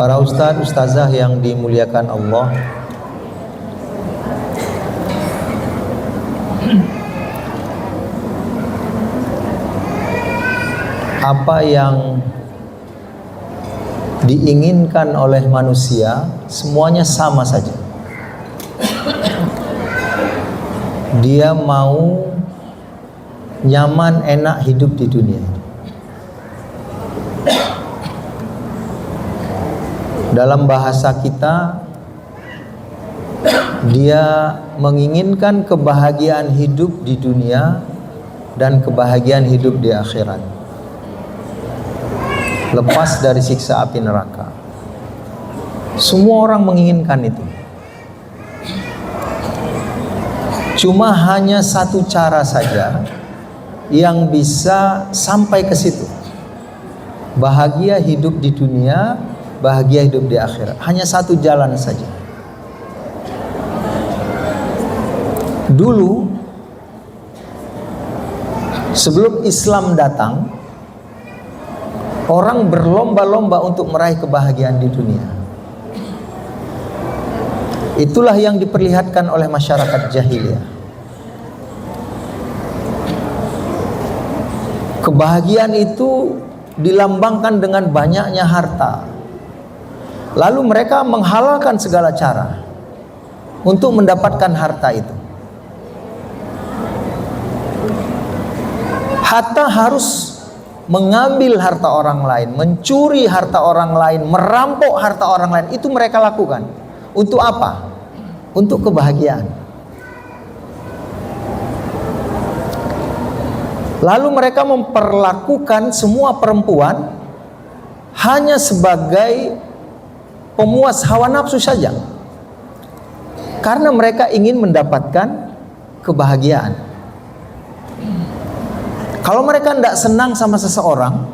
Para ustadz, ustazah yang dimuliakan Allah, apa yang diinginkan oleh manusia semuanya sama saja. Dia mau nyaman, enak hidup di dunia. Dalam bahasa kita, dia menginginkan kebahagiaan hidup di dunia dan kebahagiaan hidup di akhirat, lepas dari siksa api neraka. Semua orang menginginkan itu. Cuma hanya satu cara saja yang bisa sampai ke situ. Bahagia hidup di dunia, bahagia hidup di akhirat. Hanya satu jalan saja. Dulu sebelum Islam datang, orang berlomba-lomba untuk meraih kebahagiaan di dunia. Itulah yang diperlihatkan oleh masyarakat jahiliyah. Kebahagiaan itu dilambangkan dengan banyaknya harta. Lalu mereka menghalalkan segala cara untuk mendapatkan harta itu. Hatta harus mengambil harta orang lain, mencuri harta orang lain, merampok harta orang lain. Itu mereka lakukan. Untuk apa? Untuk kebahagiaan. Lalu mereka memperlakukan semua perempuan hanya sebagai pemuas hawa nafsu saja, karena mereka ingin mendapatkan kebahagiaan. Kalau mereka tidak senang sama seseorang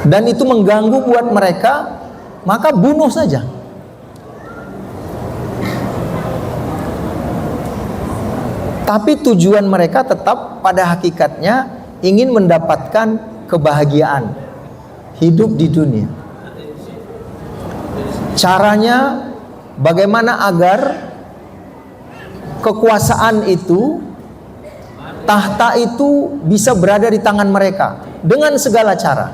dan itu mengganggu buat mereka, maka bunuh saja. Tapi tujuan mereka tetap pada hakikatnya ingin mendapatkan kebahagiaan hidup di dunia. Caranya bagaimana agar kekuasaan itu, tahta itu bisa berada di tangan mereka dengan segala cara.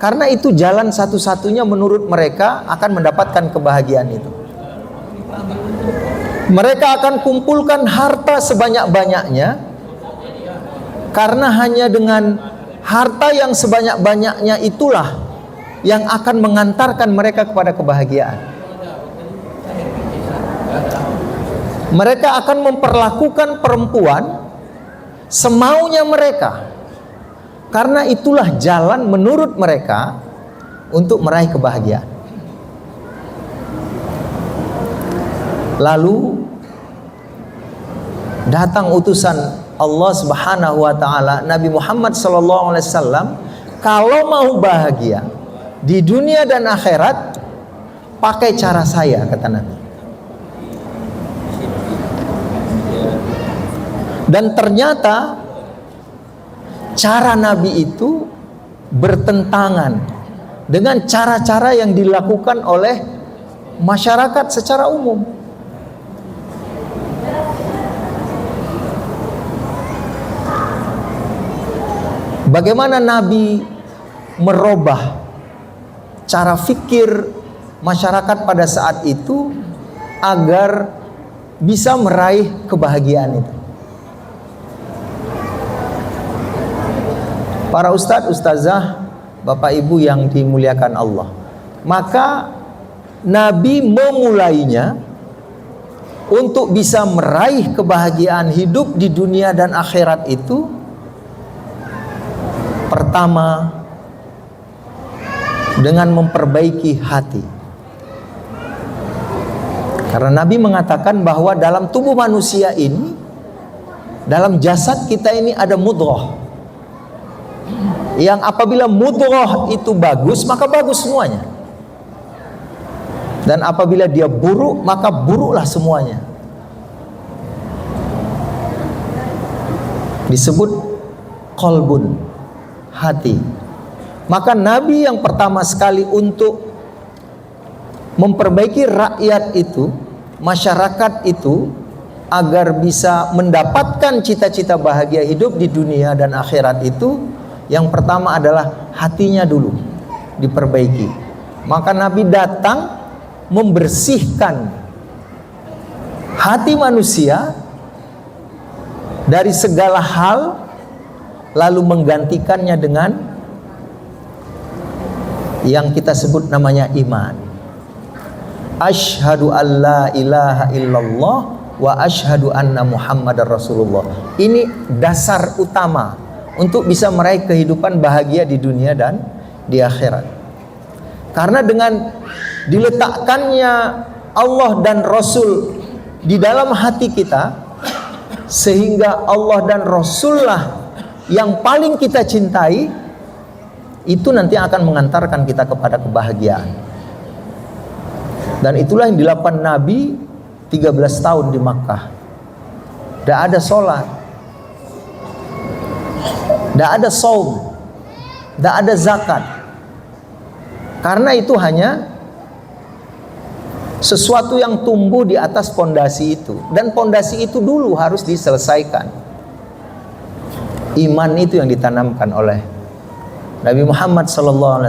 Karena itu jalan satu-satunya menurut mereka akan mendapatkan kebahagiaan itu. Mereka akan kumpulkan harta sebanyak-banyaknya, karena hanya dengan harta yang sebanyak-banyaknya itulah yang akan mengantarkan mereka kepada kebahagiaan. Mereka akan memperlakukan perempuan semaunya mereka, karena itulah jalan menurut mereka untuk meraih kebahagiaan. Lalu datang utusan Allah Subhanahu wa taala, Nabi Muhammad sallallahu alaihi wasallam, kalau mau bahagia di dunia dan akhirat, pakai cara saya, kata Nabi. Dan ternyata cara Nabi itu bertentangan dengan cara-cara yang dilakukan oleh masyarakat secara umum. Bagaimana Nabi merubah cara fikir masyarakat pada saat itu agar bisa meraih kebahagiaan itu. Para ustadz, ustazah, bapak ibu yang dimuliakan Allah, maka Nabi memulainya untuk bisa meraih kebahagiaan hidup di dunia dan akhirat itu. Pertama, dengan memperbaiki hati. Karena Nabi mengatakan bahwa dalam tubuh manusia ini, dalam jasad kita ini ada mudghah, yang apabila mudghah itu bagus, maka bagus semuanya. Dan apabila dia buruk, maka buruklah semuanya. Disebut qalbun, hati. Maka Nabi yang pertama sekali untuk memperbaiki rakyat itu, masyarakat itu, agar bisa mendapatkan cita-cita bahagia hidup di dunia dan akhirat itu, yang pertama adalah hatinya dulu diperbaiki. Maka Nabi datang membersihkan hati manusia dari segala hal, lalu menggantikannya dengan yang kita sebut namanya iman. Asyhadu an la ilaha illallah wa asyhadu anna Muhammadar Rasulullah. Ini dasar utama untuk bisa meraih kehidupan bahagia di dunia dan di akhirat. Karena dengan diletakkannya Allah dan Rasul di dalam hati kita, sehingga Allah dan Rasulullah yang paling kita cintai, itu nanti akan mengantarkan kita kepada kebahagiaan. Dan itulah yang dilakukan Nabi 13 tahun di Makkah. Tidak ada sholat, tidak ada saum, tidak ada zakat. Karena itu hanya sesuatu yang tumbuh di atas pondasi itu. Dan pondasi itu dulu harus diselesaikan. Iman itu yang ditanamkan oleh Nabi Muhammad SAW.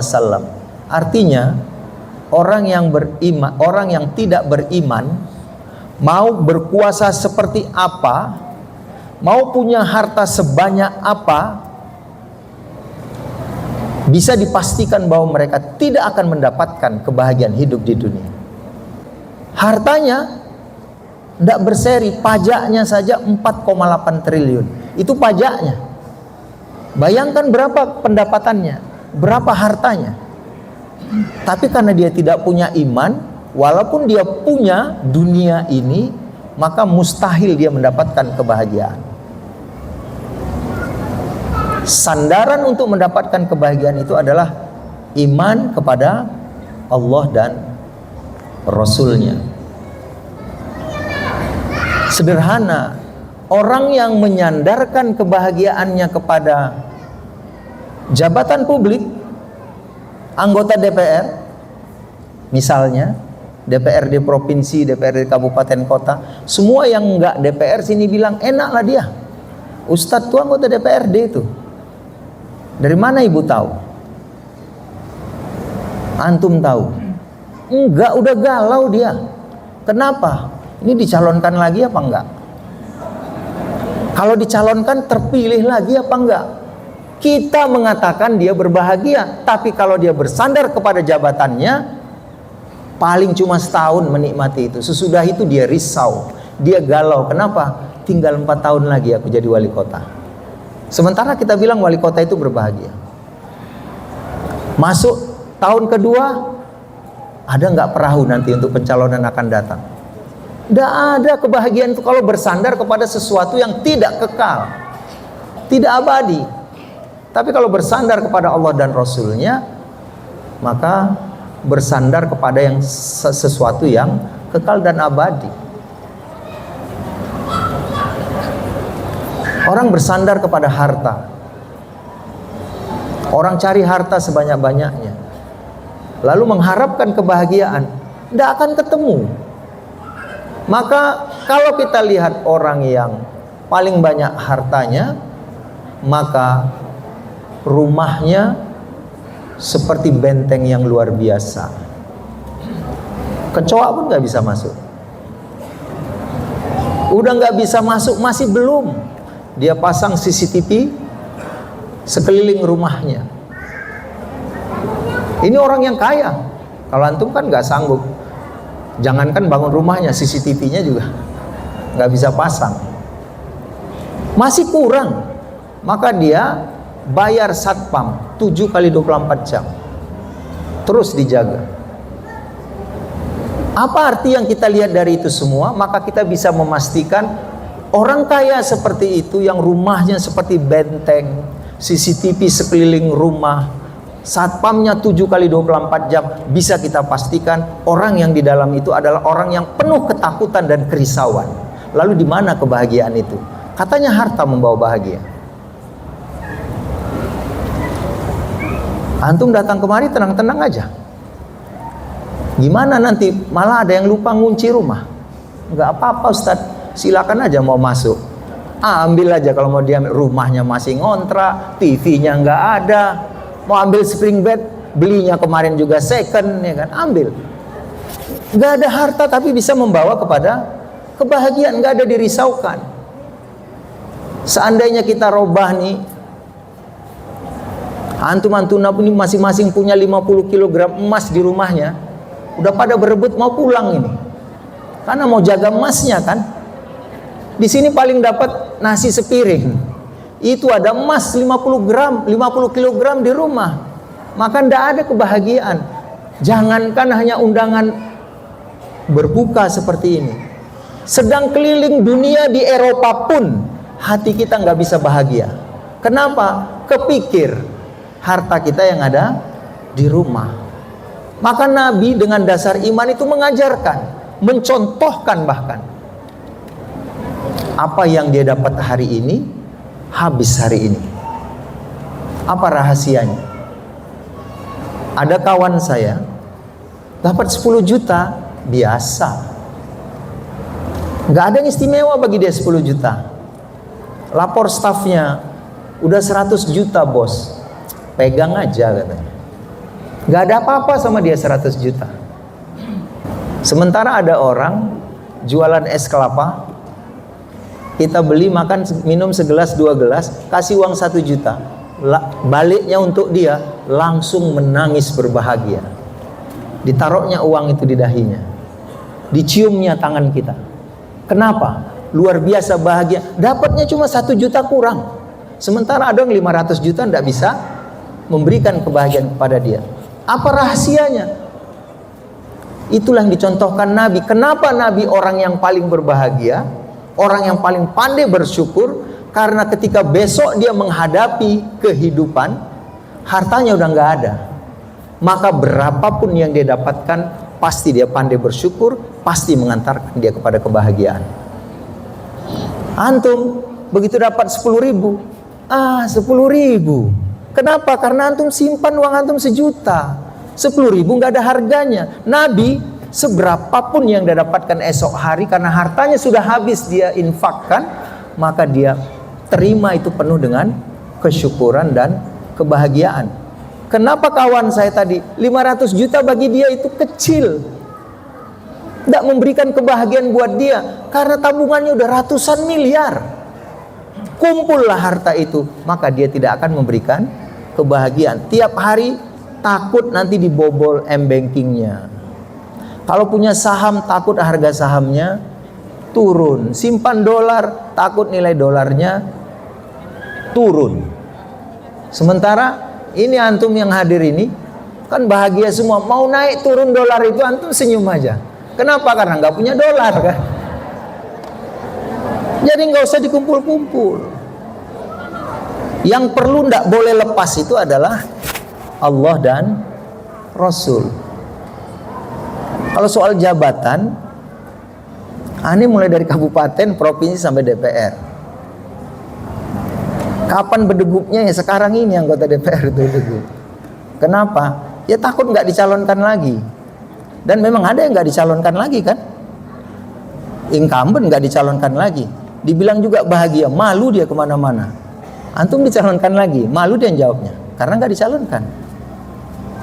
Artinya orang yang beriman, orang yang tidak beriman, mau berkuasa seperti apa, mau punya harta sebanyak apa, bisa dipastikan bahwa mereka tidak akan mendapatkan kebahagiaan hidup di dunia. Hartanya tidak berseri, pajaknya saja 4,8 triliun. Itu pajaknya. Bayangkan berapa pendapatannya, berapa hartanya. Tapi karena dia tidak punya iman, walaupun dia punya dunia ini, maka mustahil dia mendapatkan kebahagiaan. Sandaran untuk mendapatkan kebahagiaan itu adalah iman kepada Allah dan Rasulnya. Sederhana, orang yang menyandarkan kebahagiaannya kepada jabatan publik, anggota DPR, misalnya DPRD provinsi, DPRD kabupaten kota, semua yang enggak DPR sini bilang enaklah dia. Ustadz tuh anggota DPRD itu. Dari mana ibu tahu? Antum tahu? Enggak, udah galau dia. Kenapa? Ini dicalonkan lagi apa enggak? Kalau dicalonkan terpilih lagi apa enggak? Kita mengatakan dia berbahagia, tapi kalau dia bersandar kepada jabatannya, paling cuma setahun menikmati itu. Sesudah itu dia risau, dia galau. Kenapa? Tinggal 4 tahun lagi aku jadi wali kota. Sementara kita bilang wali kota itu berbahagia. Masuk tahun kedua, ada nggak perahu nanti untuk pencalonan akan datang? Tidak ada kebahagiaan itu kalau bersandar kepada sesuatu yang tidak kekal, tidak abadi. Tapi kalau bersandar kepada Allah dan Rasulnya, maka bersandar kepada yang sesuatu yang kekal dan abadi. Orang bersandar kepada harta. Orang cari harta sebanyak-banyaknya, lalu mengharapkan kebahagiaan, tidak akan ketemu. Maka kalau kita lihat orang yang paling banyak hartanya, maka rumahnya seperti benteng yang luar biasa. Kecoa pun nggak bisa masuk. Udah nggak bisa masuk, masih belum. Dia pasang CCTV sekeliling rumahnya. Ini orang yang kaya. Kalau antum kan nggak sanggup. Jangankan bangun rumahnya, CCTV-nya juga nggak bisa pasang. Masih kurang. Maka dia bayar satpam 7 kali 24 jam. Terus dijaga. Apa arti yang kita lihat dari itu semua? Maka kita bisa memastikan orang kaya seperti itu, yang rumahnya seperti benteng, CCTV sekeliling rumah, satpamnya 7 kali 24 jam, bisa kita pastikan orang yang di dalam itu adalah orang yang penuh ketakutan dan kerisauan. Lalu di mana kebahagiaan itu? Katanya harta membawa bahagia. Antum datang kemari tenang-tenang aja. Gimana nanti malah ada yang lupa ngunci rumah? Nggak apa-apa Ustaz, silakan aja mau masuk. Ambil aja kalau mau dia, rumahnya masih ngontrak, TV-nya nggak ada. Mau ambil spring bed, belinya kemarin juga second, ya kan? Ambil. Nggak ada harta tapi bisa membawa kepada kebahagiaan, nggak ada dirisaukan. Seandainya kita robah nih, antum-antum ini masing-masing punya 50 kg emas di rumahnya, udah pada berebut mau pulang ini, karena mau jaga emasnya kan. Di sini paling dapat nasi sepiring, itu ada emas 50 kg di rumah, maka ndak ada kebahagiaan. Jangankan hanya undangan berbuka seperti ini, sedang keliling dunia di Eropa pun hati kita nggak bisa bahagia. Kenapa? Kepikir harta kita yang ada di rumah. Maka Nabi dengan dasar iman itu mengajarkan, mencontohkan bahkan apa yang dia dapat hari ini habis hari ini. Apa rahasianya? Ada kawan saya dapat 10 juta biasa, nggak ada yang istimewa bagi dia 10 juta. Lapor stafnya, udah 100 juta bos, pegang aja katanya. Nggak ada apa-apa sama dia 100 juta. Sementara ada orang jualan es kelapa, kita beli makan minum segelas 2 gelas, kasih uang 1 juta, baliknya untuk dia langsung menangis berbahagia. Ditaruhnya uang itu di dahinya, diciumnya tangan kita. Kenapa? Luar biasa bahagia. Dapatnya cuma 1 juta kurang. Sementara ada yang 500 juta tidak bisa memberikan kebahagiaan kepada dia. Apa rahasianya? Itulah yang dicontohkan Nabi. Kenapa Nabi orang yang paling berbahagia, orang yang paling pandai bersyukur? Karena ketika besok dia menghadapi kehidupan, hartanya udah nggak ada. Maka berapapun yang dia dapatkan, pasti dia pandai bersyukur, pasti mengantarkan dia kepada kebahagiaan. Antum begitu dapat 10.000, 10.000. Kenapa? Karena antum simpan uang antum 1 juta. 10.000 nggak ada harganya. Nabi seberapapun yang dia dapatkan esok hari, karena hartanya sudah habis dia infakkan, maka dia terima itu penuh dengan kesyukuran dan kebahagiaan. Kenapa kawan saya tadi 500 juta bagi dia itu kecil, tidak memberikan kebahagiaan buat dia, karena tabungannya udah ratusan miliar. Kumpullah harta itu, maka dia tidak akan memberikan kebahagiaan. Tiap hari takut nanti dibobol m-bankingnya. Kalau punya saham, takut harga sahamnya turun. Simpan dolar, takut nilai dolarnya turun. Sementara ini antum yang hadir ini kan bahagia semua. Mau naik turun dolar itu antum senyum aja. Kenapa? Karena nggak punya dolar kan. Jadi nggak usah dikumpul-kumpul. Yang perlu nggak boleh lepas itu adalah Allah dan Rasul. Kalau soal jabatan, ini mulai dari kabupaten, provinsi sampai DPR. Kapan berdegupnya? Ya sekarang ini anggota DPR itu berdegup. Kenapa? Ya takut nggak dicalonkan lagi. Dan memang ada yang nggak dicalonkan lagi kan? Incumbent nggak dicalonkan lagi. Dibilang juga bahagia, malu dia kemana-mana. Antum dicalonkan lagi, malu dia jawabnya, karena nggak dicalonkan.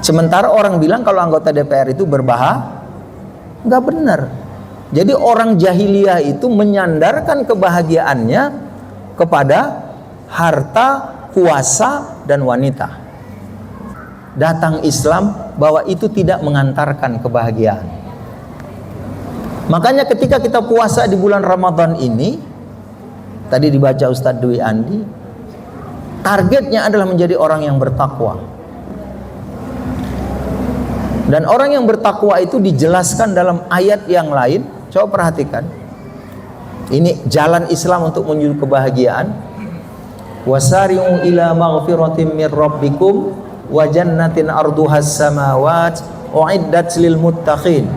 Sementara orang bilang kalau anggota DPR itu berbahagia, nggak benar. Jadi orang jahiliyah itu menyandarkan kebahagiaannya kepada harta, kuasa, dan wanita. Datang Islam bahwa itu tidak mengantarkan kebahagiaan. Makanya ketika kita puasa di bulan Ramadan ini, tadi dibaca Ustadz Dwi Andi, targetnya adalah menjadi orang yang bertakwa. Dan orang yang bertakwa itu dijelaskan dalam ayat yang lain. Coba perhatikan. Ini jalan Islam untuk menuju kebahagiaan. Wasari'u ila maghfiratin mir rabbikum wa jannatin arduhas samawat uiddat lil muttaqin.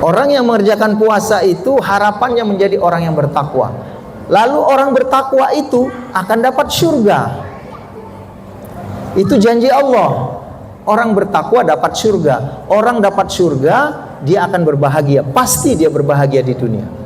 Orang yang mengerjakan puasa itu harapannya menjadi orang yang bertakwa. Lalu orang bertakwa itu akan dapat surga. Itu janji Allah. Orang bertakwa dapat surga. Orang dapat surga, dia akan berbahagia. Pasti dia berbahagia di dunia.